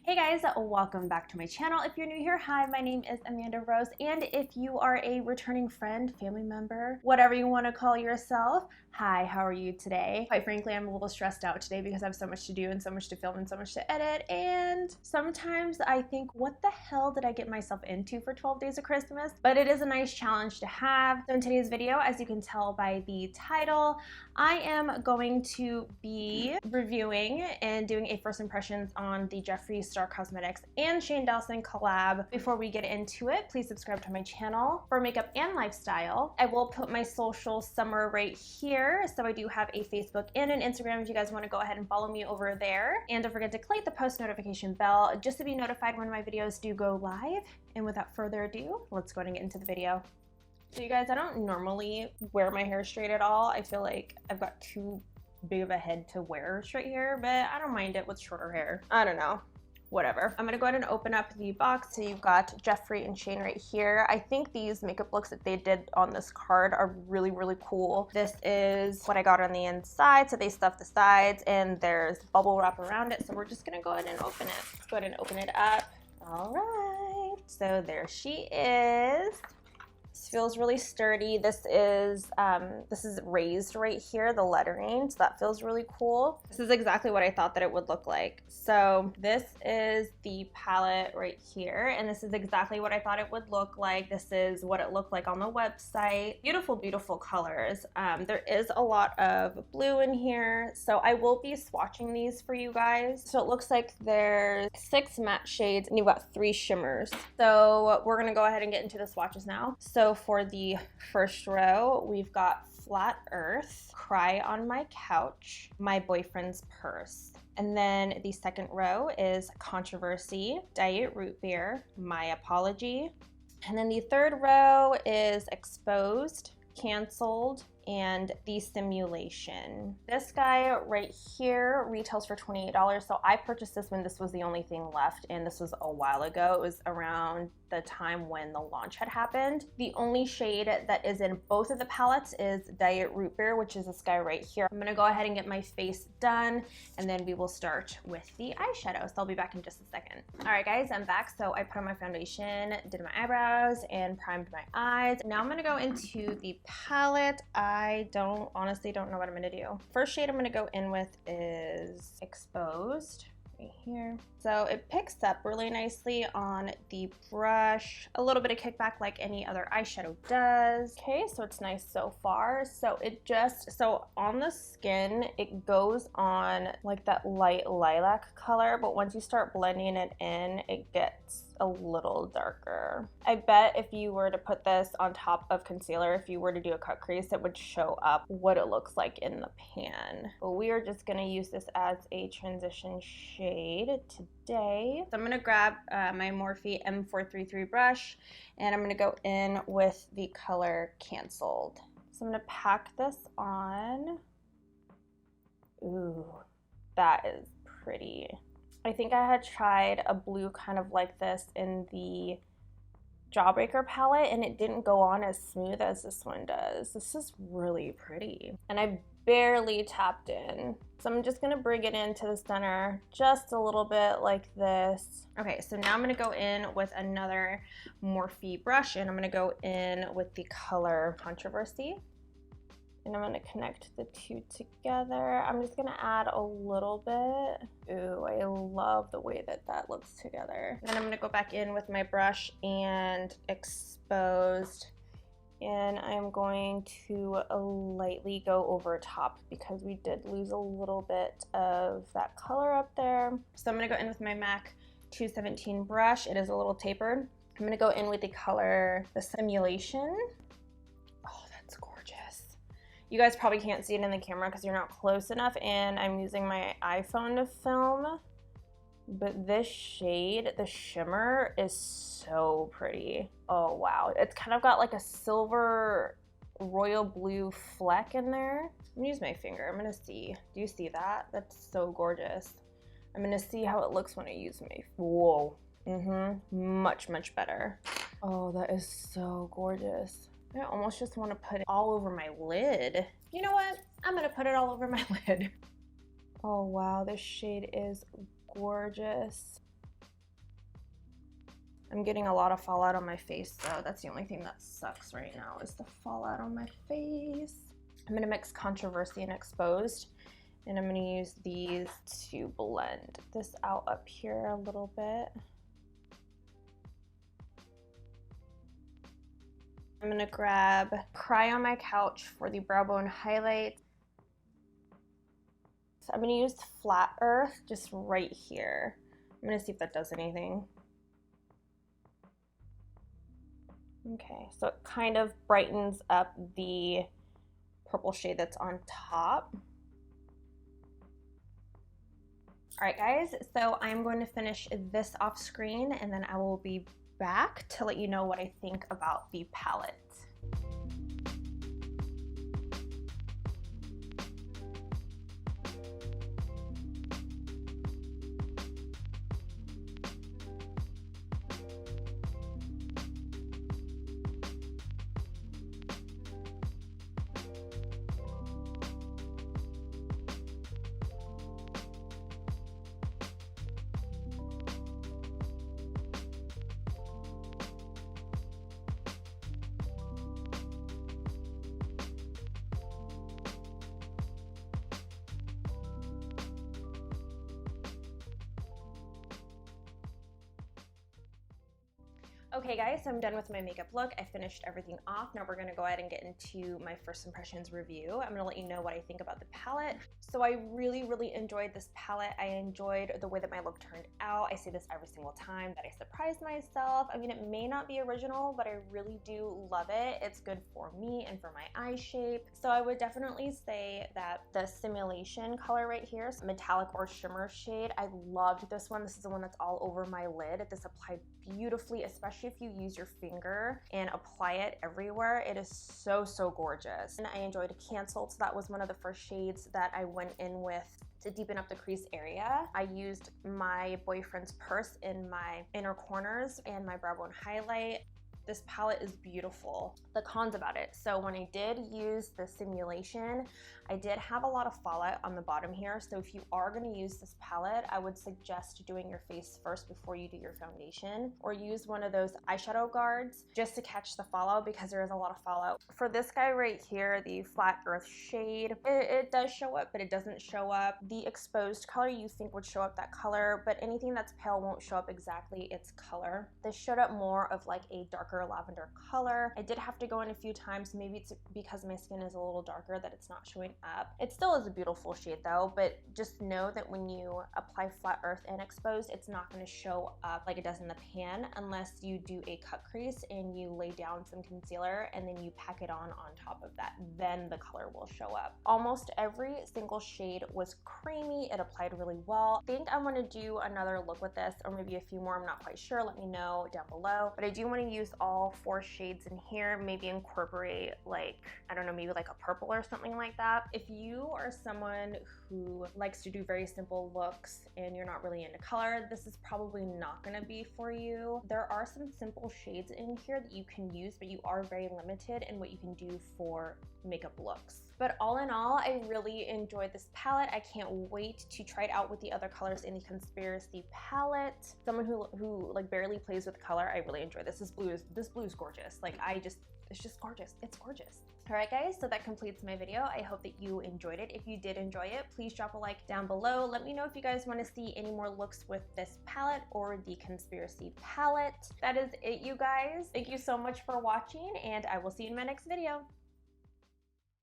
Hey guys, welcome back to my channel. If you're new here, hi, my name is Amanda Rose, and if you are a returning friend, family member, whatever you want to call yourself, hi, how are you today? Quite frankly, I'm a little stressed out today because I have so much to do and so much to film and so much to edit, and sometimes I think, what the hell did I get myself into for 12 days of Christmas? But it is a nice challenge to have. So in today's video, as you can tell by the title, I am going to be reviewing and doing a first impressions on the Jeffree Star Cosmetics and Shane Dawson collab. Before we get into it, please subscribe to my channel for makeup and lifestyle. I will put my social somewhere right here. So I do have a Facebook and an Instagram if you guys want to go ahead and follow me over there. And don't forget to click the post notification bell just to be notified when my videos do go live. And without further ado, let's go ahead and get into the video. So you guys, I don't normally wear my hair straight at all. I feel like I've got too big of a head to wear straight hair, but I don't mind it with shorter hair. I don't know. Whatever. I'm gonna go ahead and open up the box. So you've got Jeffree and Shane right here. I think these makeup looks that they did on this card are really, really cool. This is what I got on the inside. So they stuffed the sides and there's bubble wrap around it. So we're just gonna go ahead and open it. Let's go ahead and open it up. All right, so there she is. This feels really sturdy. This is raised right here, the lettering, so that feels really cool. This is exactly what I thought that it would look like. So this is the palette right here, and this is exactly what I thought it would look like. This is what it looked like on the website. Beautiful, beautiful colors. There is a lot of blue in here, so I will be swatching these for you guys. So it looks like there's 6 matte shades, and you've got 3 shimmers. So we're gonna go ahead and get into the swatches now. So for the first row, we've got Flat Earth, Cry on My Couch, My Boyfriend's Purse. And then the second row is Controversy, Diet Root Beer, My Apology. And then the third row is Exposed, Canceled, and The Simulation. This guy right here retails for $28. So I purchased this when this was the only thing left, and this was a while ago. It was around the time when the launch had happened. The only shade that is in both of the palettes is Diet Root Beer, which is this guy right here. I'm gonna go ahead and get my face done, and then we will start with the eyeshadow. So I'll be back in just a second. All right, guys, I'm back. So I put on my foundation, did my eyebrows, and primed my eyes. Now I'm gonna go into the palette. I honestly don't know what I'm gonna do. First shade I'm gonna go in with is Exposed. Right here. So it picks up really nicely on the brush. A little bit of kickback like any other eyeshadow does. Okay, so it's nice so far. So on the skin, it goes on like that light lilac color, but once you start blending it in, it gets a little darker. I bet if you were to put this on top of concealer, if you were to do a cut crease, it would show up what it looks like in the pan. But we are just gonna use this as a transition shade today. So I'm gonna grab my Morphe M433 brush, and I'm gonna go in with the color Canceled. So I'm gonna pack this on. Ooh, that is pretty. I think I had tried a blue kind of like this in the Jawbreaker palette, and it didn't go on as smooth as this one does. This is really pretty. And I barely tapped in. So I'm just gonna bring it into the center just a little bit like this. Okay, so now I'm gonna go in with another Morphe brush, and I'm gonna go in with the color Controversy. And I'm gonna connect the two together. I'm just gonna add a little bit. Ooh, I love the way that that looks together. Then I'm gonna go back in with my brush and Exposed. And I'm going to lightly go over top because we did lose a little bit of that color up there. So I'm gonna go in with my MAC 217 brush. It is a little tapered. I'm gonna go in with the color The Simulation. You guys probably can't see it in the camera because you're not close enough, and I'm using my iPhone to film. But this shade, the shimmer, is so pretty. Oh wow, it's kind of got like a silver royal blue fleck in there. I'm gonna use my finger. I'm gonna see. Do you see that? That's so gorgeous. I'm gonna see how it looks when I use my. Whoa. Much, much better. Oh, that is so gorgeous. I almost just want to put it all over my lid. You know what? I'm gonna put it all over my lid. Oh wow, this shade is gorgeous. I'm getting a lot of fallout on my face, so that's the only thing that sucks right now is the fallout on my face. I'm gonna mix Controversy and Exposed, and I'm gonna use these to blend this out up here a little bit. I'm gonna grab Cry on My Couch for the brow bone highlight. So I'm gonna use Flat Earth just right here. I'm gonna see if that does anything. Okay, so it kind of brightens up the purple shade that's on top. All right, guys, so I'm going to finish this off screen and then I will be back to let you know what I think about the palette. Okay guys, so I'm done with my makeup look. I finished everything off. Now we're gonna go ahead and get into my first impressions review. I'm gonna let you know what I think about the palette. So I really enjoyed this palette. I enjoyed the way that my look turned out. I say this every single time that I surprised myself. I mean, it may not be original, but I really do love it. It's good for me and for my eye shape. So I would definitely say that the Simulation color right here, metallic or shimmer shade, I loved this one. This is the one that's all over my lid. This applied beautifully, especially if you use your finger and apply it everywhere. It is so gorgeous. And I enjoyed Canceled, so that was one of the first shades that I went in with to deepen up the crease area. I used my boyfriend's purse in my inner corners and my brow bone highlight. This palette is beautiful. The cons about it. So when I did use the Simulation, I did have a lot of fallout on the bottom here. So if you are gonna use this palette, I would suggest doing your face first before you do your foundation, or use one of those eyeshadow guards just to catch the fallout, because there is a lot of fallout. For this guy right here, the Flat Earth shade, it does show up, but it doesn't show up the exposed color you think would show up that color, but anything that's pale won't show up exactly its color. This showed up more of like a darker lavender color. I did have to go in a few times. Maybe it's because my skin is a little darker that it's not showing up. It still is a beautiful shade though, but just know that when you apply Flat Earth and Exposed, it's not going to show up like it does in the pan unless you do a cut crease and you lay down some concealer and then you pack it on top of that. Then the color will show up. Almost every single shade was creamy. It applied really well. I think I'm going to do another look with this, or maybe a few more. I'm not quite sure. Let me know down below. But I do want to use all 4 shades in here, maybe incorporate like, I don't know, maybe like a purple or something like that. If you are someone who likes to do very simple looks and you're not really into color, this is probably not gonna be for you. There are some simple shades in here that you can use, but you are very limited in what you can do for makeup looks. But all in all, I really enjoyed this palette. I can't wait to try it out with the other colors in the Conspiracy palette. Someone who like barely plays with color, I really enjoy this. This blue is gorgeous. Like it's just gorgeous. It's gorgeous. All right, guys, so that completes my video. I hope that you enjoyed it. If you did enjoy it, please drop a like down below. Let me know if you guys want to see any more looks with this palette or the Conspiracy palette. That is it, you guys. Thank you so much for watching, and I will see you in my next video.